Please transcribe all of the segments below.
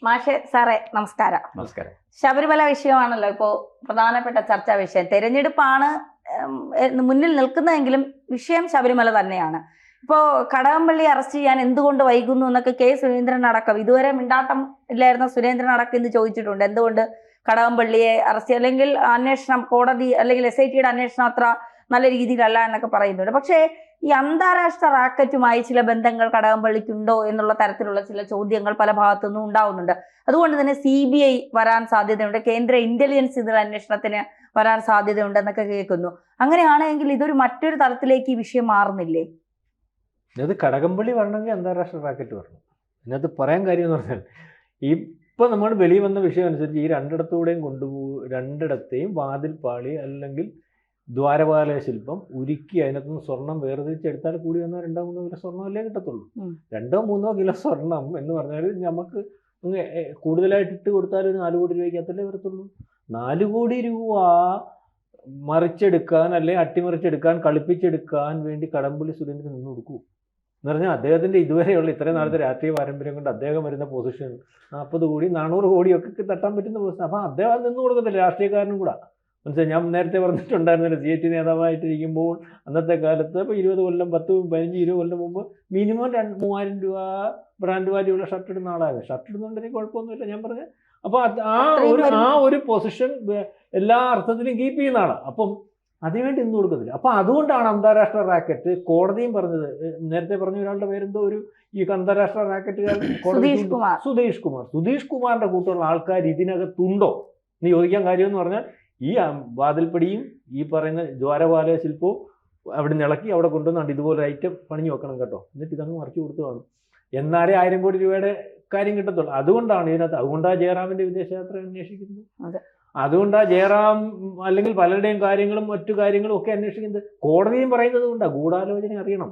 മാഷെ സാറേ നമസ്കാരം. നമസ്കാരം. ശബരിമല വിഷയമാണല്ലോ ഇപ്പോൾ പ്രധാനപ്പെട്ട ചർച്ചാ വിഷയം. തെരഞ്ഞെടുപ്പാണ് മുന്നിൽ നിൽക്കുന്നതെങ്കിലും വിഷയം ശബരിമല തന്നെയാണ്. ഇപ്പോൾ കടകംപള്ളി അറസ്റ്റ് ചെയ്യാൻ എന്തുകൊണ്ട് വൈകുന്നു എന്നൊക്കെ കെ സുരേന്ദ്രൻ അടക്കം, ഇതുവരെ മിണ്ടാട്ടം ഇല്ലായിരുന്ന സുരേന്ദ്രൻ അടക്കം ഇന്ന് ചോദിച്ചിട്ടുണ്ട്. എന്തുകൊണ്ട് കടകംപള്ളിയെ അറസ്റ്റ്, അല്ലെങ്കിൽ അന്വേഷണം കോടതി അല്ലെങ്കിൽ SITയുടെ അന്വേഷണം അത്ര നല്ല രീതിയിലല്ല എന്നൊക്കെ പറയുന്നുണ്ട്. പക്ഷേ ഈ അന്താരാഷ്ട്ര റാക്കറ്റുമായി ചില ബന്ധങ്ങൾ കടകംപള്ളിക്കുണ്ടോ എന്നുള്ള തരത്തിലുള്ള ചില ചോദ്യങ്ങൾ പല ഭാഗത്തു നിന്നും ഉണ്ടാവുന്നുണ്ട്. അതുകൊണ്ട് തന്നെ CBI വരാൻ സാധ്യതയുണ്ട്, കേന്ദ്ര ഇന്റലിജൻസ് ഇതിൽ അന്വേഷണത്തിന് വരാൻ സാധ്യതയുണ്ട് എന്നൊക്കെ കേൾക്കുന്നു. അങ്ങനെയാണെങ്കിൽ ഇതൊരു മറ്റൊരു തലത്തിലേക്ക് ഈ വിഷയം മാറുന്നില്ലേ? ഇത് കടകംപള്ളി വരണമെങ്കിൽ അന്താരാഷ്ട്ര റാക്കറ്റ് വരണം. ഇതിനകത്ത് പറയാൻ കാര്യം എന്ന് പറഞ്ഞാൽ, ഇപ്പം നമ്മൾ വെളിയിൽ വന്ന വിഷയം അനുസരിച്ച് ഈ രണ്ടിടത്തൂടെയും രണ്ടിടത്തെയും വാതിൽ പാളി അല്ലെങ്കിൽ ദ്വാരപാലക ശില്പം ഉരുക്കി അതിനകത്തുനിന്ന് സ്വർണം വേർതിരിച്ചെടുത്താൽ കൂടി വന്നാൽ 2-3 കിലോ സ്വർണ്ണമല്ലേ കിട്ടത്തുള്ളൂ. 2-3 കിലോ സ്വർണം എന്ന് പറഞ്ഞാൽ നമുക്ക് കൂടുതലായിട്ട് ഇട്ട് കൊടുത്താൽ ഒരു 4 കോടി രൂപയ്ക്കകത്തല്ലേ വരത്തുള്ളൂ. 4 കോടി രൂപ മറിച്ചെടുക്കാൻ അല്ലെങ്കിൽ അട്ടിമറിച്ചെടുക്കാൻ, കളിപ്പിച്ചെടുക്കാൻ വേണ്ടി കടകംപള്ളി സുരേന്ദ്രൻ നിന്ന് കൊടുക്കൂ എന്ന് പറഞ്ഞാൽ അദ്ദേഹത്തിൻ്റെ ഇതുവരെയുള്ള ഇത്രയും നാളത്തെ രാഷ്ട്രീയ പാരമ്പര്യം കൊണ്ട് അദ്ദേഹം വരുന്ന പൊസിഷൻ 40 കോടി 400 കോടിയൊക്കെ തട്ടാൻ പറ്റുന്ന പൊസിഷൻ. അപ്പം അദ്ദേഹം നിന്ന് കൊടുക്കത്തില്ല, രാഷ്ട്രീയക്കാരനും കൂടെ. മനസ്സിലായി? ഞാൻ നേരത്തെ പറഞ്ഞിട്ടുണ്ടായിരുന്നില്ല, CH നേതാവായിട്ടിരിക്കുമ്പോൾ അന്നത്തെ കാലത്ത് ഇപ്പോൾ 20 കൊല്ലം 10, 15, 20 കൊല്ലം മുമ്പ് മിനിമം 3000 രൂപ ബ്രാൻഡ് വാല്യുള്ള ഷർട്ട് ഇടുന്ന ആളായിരുന്നു. ഷർട്ട് ഇടുന്നുണ്ടെങ്കിൽ കുഴപ്പമൊന്നുമില്ല, ഞാൻ പറഞ്ഞത്. അപ്പോൾ ആ ഒരു പൊസിഷൻ എല്ലാ അർത്ഥത്തിലും കീപ്പ് ചെയ്യുന്ന ആളാണ്. അപ്പം അതിനുവേണ്ടി ഇന്ന് കൊടുക്കത്തില്ല. അപ്പം അതുകൊണ്ടാണ് അന്താരാഷ്ട്ര റാക്കറ്റ്. കോടതിയും പറഞ്ഞത്, നേരത്തെ പറഞ്ഞ ഒരാളുടെ പേരെന്തോ ഈ അന്താരാഷ്ട്ര റാക്കറ്റുകാരൻ സുധീഷ് കുമാറിന്റെ കൂട്ടുള്ള ആൾക്കാർ ഇതിനകത്തുണ്ടോ എന്ന് ചോദിക്കാൻ കാര്യമെന്ന് പറഞ്ഞാൽ, ഈ വാതിൽപ്പടിയും ഈ പറയുന്ന ദ്വാരപാലക ശില്പവും അവിടെ നിന്ന് ഇളക്കി അവിടെ കൊണ്ടുവന്നുണ്ട് ഇതുപോലെ ഐറ്റം പണിഞ്ഞു വെക്കണം കേട്ടോ, എന്നിട്ട് ഇതങ്ങ് മറിച്ചു കൊടുത്തു കാണും. എന്നാലേ 1000 കോടി രൂപയുടെ കാര്യം കിട്ടത്തുള്ളൂ. അതുകൊണ്ടാണ് ഇതിനകത്ത്, അതുകൊണ്ടാണ് ജയറാമിന്റെ വിദേശയാത്ര അന്വേഷിക്കുന്നത്. അതുകൊണ്ടാണ് ജയറാം അല്ലെങ്കിൽ പലരുടെയും കാര്യങ്ങളും മറ്റു കാര്യങ്ങളും ഒക്കെ അന്വേഷിക്കുന്നത്. കോടതിയും പറയുന്നത് കൊണ്ടാണ് ഗൂഢാലോചന അറിയണം.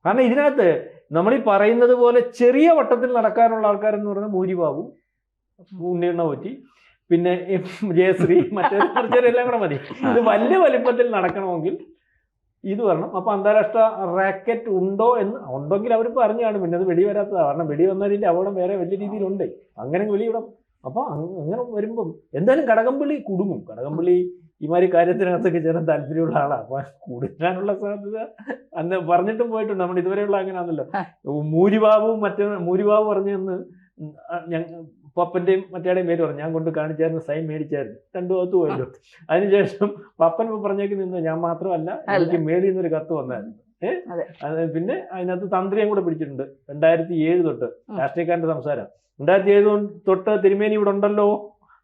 കാരണം ഇതിനകത്ത് നമ്മൾ ഈ പറയുന്നത് പോലെ ചെറിയ വട്ടത്തിൽ നടക്കാനുള്ള ആൾക്കാരെന്ന് പറഞ്ഞാൽ മൂരിബാബു, ഉണ്ണിയെണ്ണ പറ്റി, പിന്നെ ജയശ്രീ, മറ്റേതെല്ലാം കൂടെ മതി. ഇത് വലിയ വലിപ്പത്തിൽ നടക്കണമെങ്കിൽ ഇത് വരണം. അപ്പോൾ അന്താരാഷ്ട്ര റാക്കറ്റ് ഉണ്ടോ എന്ന് ഉണ്ടെങ്കിൽ അവർ പറഞ്ഞു കാണും. പിന്നെ അത് വെടി വരാത്തതാണ്. കാരണം വെടി വന്നതിൻ്റെ അപകടം വേറെ വലിയ രീതിയിലുണ്ട്. അങ്ങനെ വെളിയിടാം. അപ്പോൾ അങ്ങനെ വരുമ്പം എന്തായാലും കടകംപള്ളി കുടുങ്ങും. കടകംപള്ളി ഇമാതിരി കാര്യത്തിനകത്തൊക്കെ ചേരാൻ താല്പര്യമുള്ള ആളാണ്. അപ്പോൾ കുടുങ്ങാനുള്ള സാധ്യത അന്ന് പറഞ്ഞിട്ടും പോയിട്ടുണ്ട്. നമ്മൾ ഇതുവരെയുള്ള അങ്ങനെയാണല്ലോ. മൂരിബാബു പറഞ്ഞെന്ന് പപ്പൻ്റെയും മറ്റേടെയും പേര് പറഞ്ഞു. ഞാൻ കൊണ്ട് കാണിച്ചായിരുന്നു, സൈൻ മേടിച്ചായിരുന്നു, 2 ഭാഗത്ത് പോയല്ലോ. അതിനുശേഷം പപ്പൻ പറഞ്ഞേക്ക് നിന്ന് ഞാൻ മാത്രമല്ല, എനിക്ക് മേളിൽ നിന്നൊരു കത്ത് വന്നായിരുന്നു. പിന്നെ അതിനകത്ത് തന്ത്രിയും കൂടെ പിടിച്ചിട്ടുണ്ട്. 2007 തൊട്ട് രാഷ്ട്രീയക്കാരൻ്റെ സംസാരം. 2007 തൊട്ട് തിരുമേനി ഇവിടെ ഉണ്ടല്ലോ.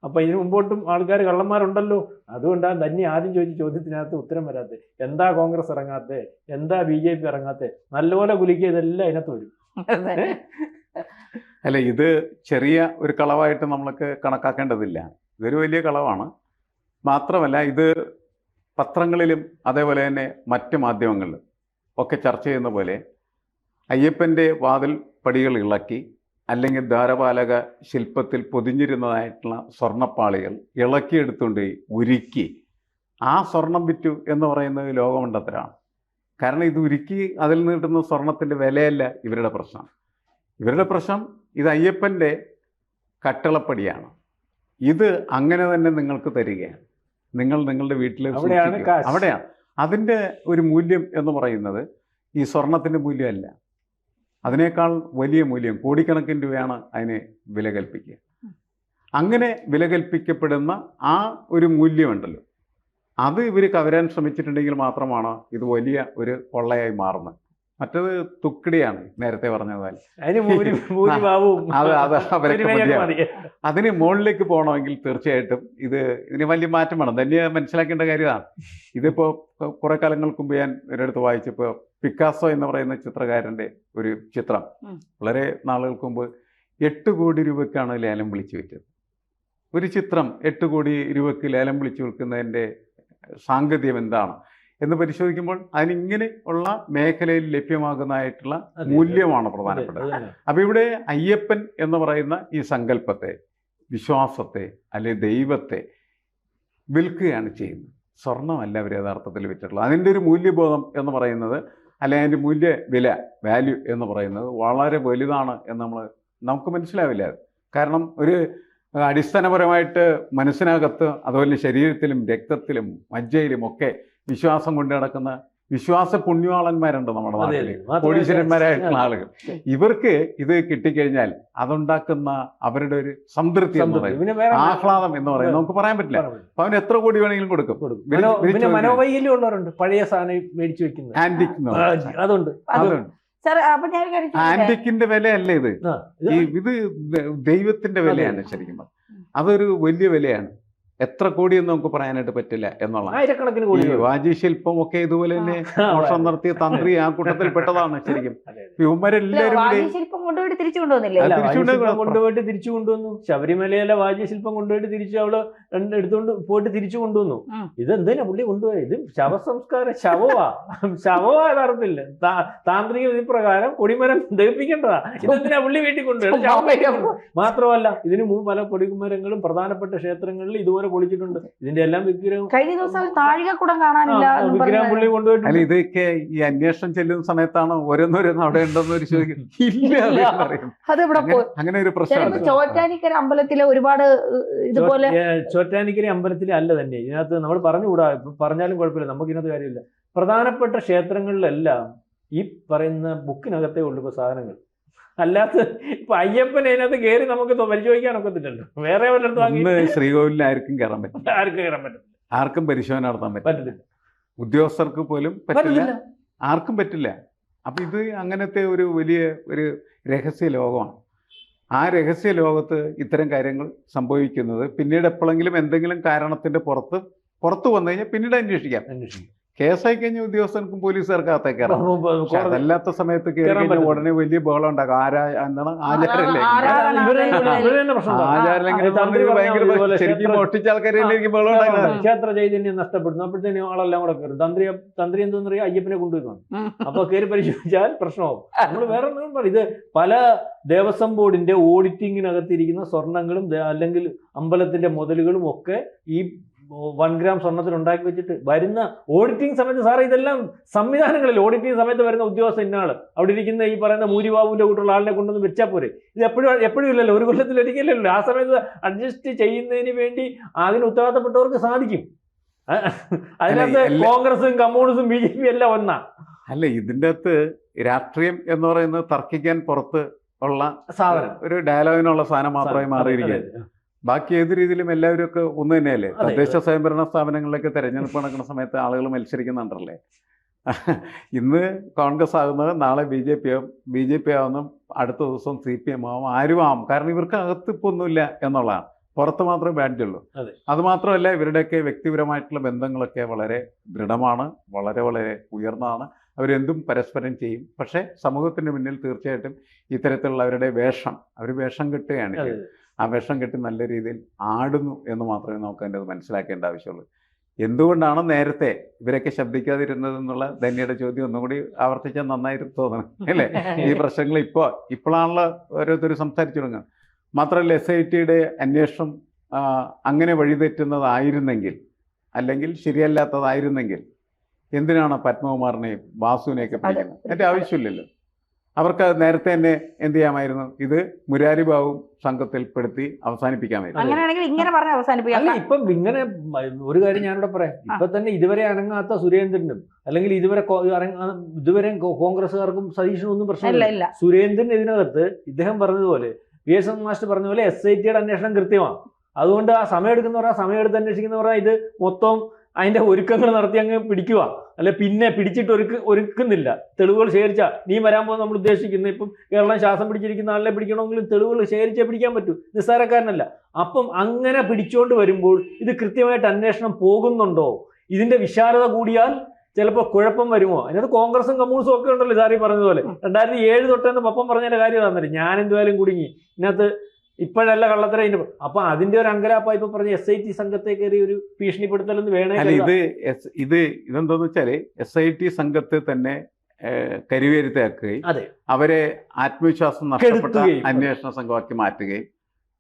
അപ്പം ഇതിന് മുമ്പോട്ടും ആൾക്കാർ കള്ളന്മാരുണ്ടല്ലോ. അതുകൊണ്ടാണ് തന്നെ ആദ്യം ചോദിച്ച ചോദ്യത്തിനകത്ത് ഉത്തരം വരാത്തത്. എന്താ കോൺഗ്രസ് ഇറങ്ങാത്തത്, എന്താ BJP ഇറങ്ങാത്തത്, നല്ലപോലെ കുലിക്കുക, ഇതെല്ലാം അതിനകത്ത് വരും. അല്ല, ഇത് ചെറിയ ഒരു കളവായിട്ട് നമ്മൾക്ക് കണക്കാക്കേണ്ടതില്ല. ഇതൊരു വലിയ കളവാണ്. മാത്രമല്ല, ഇത് പത്രങ്ങളിലും അതേപോലെ തന്നെ മറ്റ് മാധ്യമങ്ങളിലും ഒക്കെ ചർച്ച ചെയ്യുന്ന പോലെ അയ്യപ്പൻ്റെ വാതിൽ പടികൾ ഇളക്കി, അല്ലെങ്കിൽ ദ്വാരപാലക ശില്പത്തിൽ പൊതിഞ്ഞിരുന്നതായിട്ടുള്ള സ്വർണ്ണപ്പാളികൾ ഇളക്കിയെടുത്തുകൊണ്ട് ഉരുക്കി ആ സ്വർണം വിറ്റു എന്ന് പറയുന്നത് ലോകമണ്ടത്തരാണ്. കാരണം ഇത് ഉരുക്കി അതിൽ നിന്ന് കിട്ടുന്ന സ്വർണത്തിൻ്റെ വിലയല്ല ഇവരുടെ പ്രശ്നം. ഇവരുടെ പ്രശ്നം ഇത് അയ്യപ്പൻ്റെ കട്ടളപ്പടിയാണ്. ഇത് അങ്ങനെ തന്നെ നിങ്ങൾക്ക് തരികയാണ്. നിങ്ങൾ നിങ്ങളുടെ വീട്ടിൽ അവിടെയാണ് അതിൻ്റെ ഒരു മൂല്യം എന്ന് പറയുന്നത് ഈ സ്വർണത്തിൻ്റെ മൂല്യമല്ല, അതിനേക്കാൾ വലിയ മൂല്യം, കോടിക്കണക്കിന് രൂപയാണ് അതിനെ വില കൽപ്പിക്കുക. അങ്ങനെ വില കൽപ്പിക്കപ്പെടുന്ന ആ ഒരു മൂല്യമുണ്ടല്ലോ, അത് ഇവർ കവരാൻ ശ്രമിച്ചിട്ടുണ്ടെങ്കിൽ മാത്രമാണ് ഇത് വലിയ ഒരു കൊള്ളയായി മാറുന്നത്. മറ്റത് തുക്കിടിയാണ്, നേരത്തെ പറഞ്ഞതുപോലെ. അതിന് മുകളിലേക്ക് പോകണമെങ്കിൽ തീർച്ചയായിട്ടും ഇതിന് വലിയ മാറ്റം വേണം. തന്നെ മനസ്സിലാക്കേണ്ട കാര്യമാണ്. ഇതിപ്പോൾ കുറെ കാലങ്ങൾക്ക് മുമ്പ് ഞാൻ ഒരിടത്ത് വായിച്ചപ്പോൾ പിക്കാസോ എന്ന് പറയുന്ന ചിത്രകാരൻ്റെ ഒരു ചിത്രം വളരെ നാളുകൾക്ക് മുമ്പ് 8 കോടി രൂപയ്ക്കാണ് ലേലം വിളിച്ചു വിറ്റത്. ഒരു ചിത്രം 8 കോടി രൂപയ്ക്ക് ലേലം വിളിച്ചു വിൽക്കുന്നതിൻ്റെ സാങ്കത്യം എന്താണ് എന്ന് പരിശോധിക്കുമ്പോൾ അതിനിങ്ങനെ ഉള്ള മേഖലയിൽ ലഭ്യമാകുന്നതായിട്ടുള്ള മൂല്യമാണ് പ്രധാനപ്പെട്ടത്. അപ്പം ഇവിടെ അയ്യപ്പൻ എന്ന് പറയുന്ന ഈ സങ്കല്പത്തെ, വിശ്വാസത്തെ, അല്ലെങ്കിൽ ദൈവത്തെ വിൽക്കുകയാണ് ചെയ്യുന്നത്. സ്വർണ്ണമല്ല അവർ യഥാർത്ഥത്തിൽ വിറ്റിട്ടുള്ളത്. അതിൻ്റെ ഒരു മൂല്യബോധം എന്ന് പറയുന്നത്, അല്ലെങ്കിൽ അതിൻ്റെ വാല്യൂ എന്ന് പറയുന്നത് വളരെ വലുതാണ് എന്ന് നമുക്ക് മനസ്സിലാവില്ല. കാരണം ഒരു അടിസ്ഥാനപരമായിട്ട് മനസ്സിനകത്ത് അതുപോലെ ശരീരത്തിലും രക്തത്തിലും മജ്ജയിലും ഒക്കെ വിശ്വാസം കൊണ്ട് നടക്കുന്ന വിശ്വാസ പുണ്യവാളന്മാരുണ്ട് നമ്മുടെ നാട്ടിൽ, കോടീശ്വരന്മാരായിട്ടുള്ള ആളുകൾ. ഇവർക്ക് ഇത് കിട്ടിക്കഴിഞ്ഞാൽ അതുണ്ടാക്കുന്ന അവരുടെ ഒരു സംതൃപ്തി എന്ന് പറയുന്നത്, ആഹ്ലാദം എന്ന് പറയുന്നത് നമുക്ക് പറയാൻ പറ്റില്ല. അപ്പൊ അവന് എത്ര കോടി വേണമെങ്കിലും കൊടുക്കും. പിന്നെ മനോവൈകല്യം ഉള്ളവരുണ്ട്, പഴയ സാധനം മേടിച്ചു വെക്കുന്നത്, ആന്റിക് അതുണ്ട്. ആന്റിക്കിന്റെ വിലയല്ല ഇത്, ഇത് ദൈവത്തിന്റെ വിലയാണ് ശരിക്കും. അതൊരു വലിയ വിലയാണ്. എത്ര കോടിയെന്ന് നമുക്ക് പറയാനായിട്ട് പറ്റില്ല എന്നുള്ള. ആയിരക്കണക്കിന് കോടി. വാജിശില്പം ഒക്കെ ഇതുപോലെ തന്നെ മോഷണം നടത്തിയ തന്ത്രി ആ കൂട്ടത്തിൽ പെട്ടതാണ് ശരിക്കും. ഇവന്മാരെല്ലാവരും കൊണ്ടുപോയിട്ട് തിരിച്ചു കൊണ്ടുവന്നില്ലേ? കൊണ്ടുപോയിട്ട് തിരിച്ചു കൊണ്ടുവന്നു. ശബരിമലയിലെ വാജ്യശില്പം കൊണ്ടുപോയിട്ട് തിരിച്ചു അവള് എടുത്തുകൊണ്ട് പോയിട്ട് തിരിച്ചു കൊണ്ടുവന്നു. ഇതെന്തിനാ പുള്ളി കൊണ്ടുപോയത്? ഇത് ശവസംസ്കാരം, ശവവാ യഥാർത്ഥത്തില്ല. താന്ത്രിക വിധിപ്രകാരം കൊടിമരം ദഹിപ്പിക്കേണ്ടതാ. ഇതെന്തിനാ പുള്ളി വീട്ടിൽ കൊണ്ടുപോയത്? മാത്രമല്ല ഇതിനു മുമ്പ് പല കൊടിമരങ്ങളും പ്രധാനപ്പെട്ട ക്ഷേത്രങ്ങളിൽ ഇതുപോലെ പൊളിച്ചിട്ടുണ്ട്. ഇതിന്റെ എല്ലാം വിഗ്രഹം കഴിഞ്ഞ ദിവസം താഴികക്കുടം കാണാനില്ല, വിഗ്രഹം പുള്ളി കൊണ്ടുപോയിട്ട്. അല്ല, ഇതൊക്കെ ഈ അന്വേഷണം ചെല്ലുന്ന സമയത്താണ് ഓരോന്നോരോന്ന് അവിടെ ഉണ്ടോന്ന് ഒരു ചോദിക്കും. അങ്ങനെ ഒരു പ്രശ്നമാണ്. ചോറ്റാനിക്കര അമ്പലത്തിലെ ഒരുപാട് ഇതുപോലെ. ചോറ്റാനിക്കര അമ്പലത്തിലെ അല്ല തന്നെ, ഇതിനകത്ത് നമ്മൾ പറഞ്ഞുകൂടാ, പറഞ്ഞാലും കുഴപ്പമില്ല, നമുക്ക് ഇതിനകത്ത് കാര്യമില്ല. പ്രധാനപ്പെട്ട ക്ഷേത്രങ്ങളിലെല്ലാം ഈ പറയുന്ന ബുക്കിനകത്തേ ഉള്ളൂ ഇപ്പൊ സാധനങ്ങൾ. അല്ലാത്ത ഇപ്പൊ അയ്യപ്പൻ അതിനകത്ത് കയറി നമുക്ക് പരിശോധിക്കാനൊക്കത്തില്ലല്ലോ. വേറെ വല്ലയിടത്തും ശ്രീകോവിലിൽ ആർക്കും കയറാൻ പറ്റില്ല, ആർക്കും കയറാൻ പറ്റില്ല, ആർക്കും പരിശോധന നടത്താൻ പറ്റത്തില്ല, ഉദ്യോഗസ്ഥർക്ക് പോലും പറ്റില്ല, ആർക്കും പറ്റില്ല. അപ്പൊ ഇത് അങ്ങനത്തെ ഒരു വലിയ ഒരു രഹസ്യ ലോകമാണ്. ആ രഹസ്യ ലോകത്ത് ഇത്തരം കാര്യങ്ങൾ സംഭവിക്കുന്നത് പിന്നീട് എപ്പോഴെങ്കിലും എന്തെങ്കിലും കാരണത്തിന്റെ പുറത്ത് വന്നു കഴിഞ്ഞാൽ പിന്നീട് അന്വേഷിക്കാം. കേസായി കഴിഞ്ഞ ഉദ്യോഗസ്ഥർക്കും പോലീസുകാർക്ക് അകത്തേക്ക് കയറാം. അതല്ലാത്ത സമയത്ത് കയറി കഴിഞ്ഞാൽ ഉടനെ വലിയ ബഹളം ഉണ്ടാക്കും. ശരിക്കും മോഷ്ടിച്ച ആൾക്കാരിലേക്ക് ബഹളം ഉണ്ടാക്കുന്നത്. ക്ഷേത്ര ചൈതന്യം നഷ്ടപ്പെടുന്നു. അപ്പോഴത്തേനും ആളെല്ലാം കൂടെ കയറും. തന്ത്രി എന്തെന്ന് പറയാ, അയ്യപ്പനെ കൊണ്ടുപോയി. അപ്പൊ കയറി പരിശോധിച്ചാൽ പ്രശ്നമാവും. നമ്മൾ വേറെ ഒന്നും പറയും. ഇത് പല ദേവസ്വം ബോർഡിന്റെ ഓഡിറ്റിങ്ങിനകത്തിരിക്കുന്ന സ്വർണ്ണങ്ങളും അല്ലെങ്കിൽ അമ്പലത്തിന്റെ മുതലുകളും ഒക്കെ ഈ 1 ഗ്രാം സ്വർണ്ണത്തിൽ ഉണ്ടാക്കി വെച്ചിട്ട് വരുന്ന ഓഡിറ്റിംഗ് സമയത്ത്, സാറേ ഇതെല്ലാം സംവിധാനങ്ങളിൽ ഓഡിറ്റിംഗ് സമയത്ത് വരുന്ന ഉദ്യോഗസ്ഥ ഇന്നാള് അവിടെ ഇരിക്കുന്ന ഈ പറയുന്ന മൂരിബാബുവിന്റെ കൂട്ടുള്ള ആളിനെ കൊണ്ടൊന്ന് വെച്ചാൽ പോരെ. ഇത് എപ്പോഴും ഇല്ലല്ലോ, ഒരു കൊല്ലത്തിൽ ഒരിക്കലല്ലോ. ആ സമയത്ത് അഡ്ജസ്റ്റ് ചെയ്യുന്നതിന് വേണ്ടി അതിന് ഉത്തരവാദിത്തപ്പെട്ടവർക്ക് സാധിക്കും. അതിനകത്ത് കോൺഗ്രസും കമ്മ്യൂണിസ്റ്റും BJP എല്ലാം ഒന്നാ. അല്ല, ഇതിൻ്റെ അകത്ത് രാഷ്ട്രീയം എന്ന് പറയുന്നത് തർക്കിക്കാൻ പുറത്ത് ഉള്ള സാധനം, ഒരു ഡയലോഗിനുള്ള സാധനം മാത്രമായി മാറിയിരിക്കുക. ബാക്കി ഏത് രീതിയിലും എല്ലാവരും ഒക്കെ ഒന്ന് തന്നെയല്ലേ. തദ്ദേശ സ്വയംഭരണ സ്ഥാപനങ്ങളിലൊക്കെ തെരഞ്ഞെടുപ്പ് നടക്കുന്ന സമയത്ത് ആളുകൾ മത്സരിക്കുന്നുണ്ടല്ലേ. ഇന്ന് കോൺഗ്രസ് ആകുന്നത് നാളെ BJP ആവുന്ന അടുത്ത ദിവസം CPM ആവും, ആരും ആവും. കാരണം ഇവർക്ക് അകത്ത് ഇപ്പോൾ ഒന്നുമില്ല എന്നുള്ളതാണ്, പുറത്ത് മാത്രമേ ബാഡ്ജുള്ളൂ. അതുമാത്രമല്ല ഇവരുടെയൊക്കെ വ്യക്തിപരമായിട്ടുള്ള ബന്ധങ്ങളൊക്കെ വളരെ ദൃഢമാണ്, വളരെ വളരെ ഉയർന്നതാണ്. അവരെന്തും പരസ്പരം ചെയ്യും. പക്ഷേ സമൂഹത്തിന് മുന്നിൽ തീർച്ചയായിട്ടും ഇത്തരത്തിലുള്ള അവരുടെ അവർ വേഷം കെട്ടുകയാണ്. ആ വേഷം കെട്ടി നല്ല രീതിയിൽ ആടുന്നു എന്ന് മാത്രമേ നമുക്ക് അതിൻ്റെ മനസ്സിലാക്കേണ്ട ആവശ്യമുള്ളൂ. എന്തുകൊണ്ടാണ് നേരത്തെ ഇവരൊക്കെ ശബ്ദിക്കാതിരുന്നത് എന്നുള്ള ധന്യയുടെ ചോദ്യം ഒന്നുകൂടി ആവർത്തിച്ചാൽ നന്നായിട്ട് തോന്നണം അല്ലേ. ഈ പ്രശ്നങ്ങൾ ഇപ്പോഴാണല്ലോ ഓരോരുത്തർ സംസാരിച്ചു തുടങ്ങുന്നത്. മാത്രമല്ല SITയുടെ അന്വേഷണം അങ്ങനെ വഴിതെറ്റുന്നതായിരുന്നെങ്കിൽ, അല്ലെങ്കിൽ ശരിയല്ലാത്തതായിരുന്നെങ്കിൽ എന്തിനാണ് പത്മകുമാറിനെയും വാസുവിനെയൊക്കെ പിടിക്കുന്നത്? അതിൻ്റെ ആവശ്യമില്ലല്ലോ. അവർക്ക് നേരത്തെ തന്നെ എന്ത് ചെയ്യാമായിരുന്നു? ഇത് മുരാരി ബാബു സംഘത്തിൽപ്പെടുത്തി അവസാനിപ്പിക്കാമായിരുന്നു. അല്ല, ഇപ്പം ഇങ്ങനെ ഒരു കാര്യം ഞാനിവിടെ പറയാം. ഇപ്പൊ തന്നെ ഇതുവരെ അനങ്ങാത്ത സുരേന്ദ്രനും അല്ലെങ്കിൽ ഇതുവരെ കോൺഗ്രസ്സുകാർക്കും സതീഷിനും ഒന്നും പ്രശ്നമില്ല. സുരേന്ദ്രൻ ഇതിനകത്ത് ഇദ്ദേഹം പറഞ്ഞതുപോലെ, VS മാസ്റ്റർ പറഞ്ഞ പോലെ SITയുടെ അന്വേഷണം കൃത്യമാണ്. അതുകൊണ്ട് ആ സമയം എടുക്കുന്നവരാ, സമയം എടുത്ത് അന്വേഷിക്കുന്നവരാ ഇത് മൊത്തം അതിന്റെ ഒരുക്കങ്ങൾ നടത്തി അങ്ങ് പിടിക്കുക. അല്ലെ പിന്നെ പിടിച്ചിട്ട് ഒരുക്കുന്നില്ല. തെളിവുകൾ ശേഖരിച്ചാൽ നീ വരാൻ പോകുന്ന നമ്മൾ ഉദ്ദേശിക്കുന്നത്, ഇപ്പം കേരളം ശ്വാസം പിടിച്ചിരിക്കുന്ന ആളെ പിടിക്കണമെങ്കിലും തെളിവുകൾ ശേഖരിച്ചേ പിടിക്കാൻ പറ്റൂ. നിസ്സാരക്കാരനല്ല. അപ്പം അങ്ങനെ പിടിച്ചുകൊണ്ട് വരുമ്പോൾ ഇത് കൃത്യമായിട്ട് അന്വേഷണം പോകുന്നുണ്ടോ? ഇതിന്റെ വിശാലത കൂടിയാൽ ചിലപ്പോൾ കുഴപ്പം വരുമോ? അതിനകത്ത് കോൺഗ്രസും കമ്മ്യൂണിസ്റ്റും ഒക്കെ ഉണ്ടല്ലോ. സാറി പറഞ്ഞതുപോലെ 2007 തൊട്ടെന്ന് പപ്പം പറഞ്ഞതിന്റെ കാര്യം തന്നില്ല. ഞാൻ എന്തായാലും കുടുങ്ങി ഇതിനകത്ത്. ഇപ്പോഴല്ല കള്ളത്തര. അപ്പൊ അതിന്റെ ഒരു അങ്കലാപ്പ ഇപ്പൊ പറഞ്ഞ SIT സംഘത്തെ കയറി ഒരു ഭീഷണിപ്പെടുത്തലെന്ന് വേണേ. ഇതെന്താന്ന് വെച്ചാല് SIT സംഘത്തെ തന്നെ കരിവേരുത്താക്കുകയും അവരെ ആത്മവിശ്വാസം നഷ്ടപ്പെട്ട അന്വേഷണ സംഘമാക്കി മാറ്റുകയും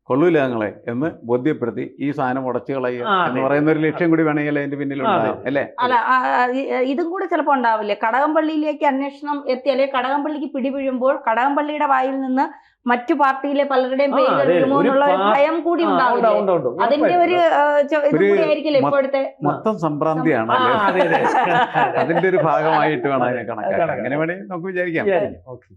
കൊള്ളൂല ഞങ്ങളെ എന്ന് ബോധ്യപ്പെടുത്തി ഈ സാധനം ഉടച്ചു കളയുക ആ, എന്ന് അതെ. പറയുന്ന ഒരു ലക്ഷ്യം കൂടി വേണമെങ്കിൽ അതിന്റെ പിന്നിലുണ്ടാകും അതെ. അല്ലേ? അല്ല ഇതും കൂടെ ചിലപ്പോൾ ഉണ്ടാവില്ലേ, കടകംപള്ളിയിലേക്ക് അന്വേഷണം എത്തി, അല്ലെങ്കിൽ കടകംപള്ളിക്ക് പിടിവീഴുമ്പോൾ കടകംപള്ളിയുടെ വായിൽ നിന്ന് മറ്റു പാർട്ടിയിലെ പലരുടെയും ആ, പേരുകൾ അതെ. വരുമോ ഒരു എന്നുള്ള ഒരു ഭയം കൂടി ഉണ്ടാവില്ലേ? ഉണ്ട്. അതിന്റെ ഒരു ഇത് ഒരു കൂടി ആയിരിക്കില്ല ഇപ്പോഴത്തെ മൊത്തം സംഭ്രാന്തിയാണ് ആ, അല്ലേ? അതെ, അതെ. അതിന്റെ ഒരു ഭാഗമായിട്ട് വേണം അതിനെ അതെ. കണക്കാക്കാൻ. അങ്ങനെ വേണമെങ്കിൽ നമുക്ക് വിചാരിക്കാം. ഓക്കെ.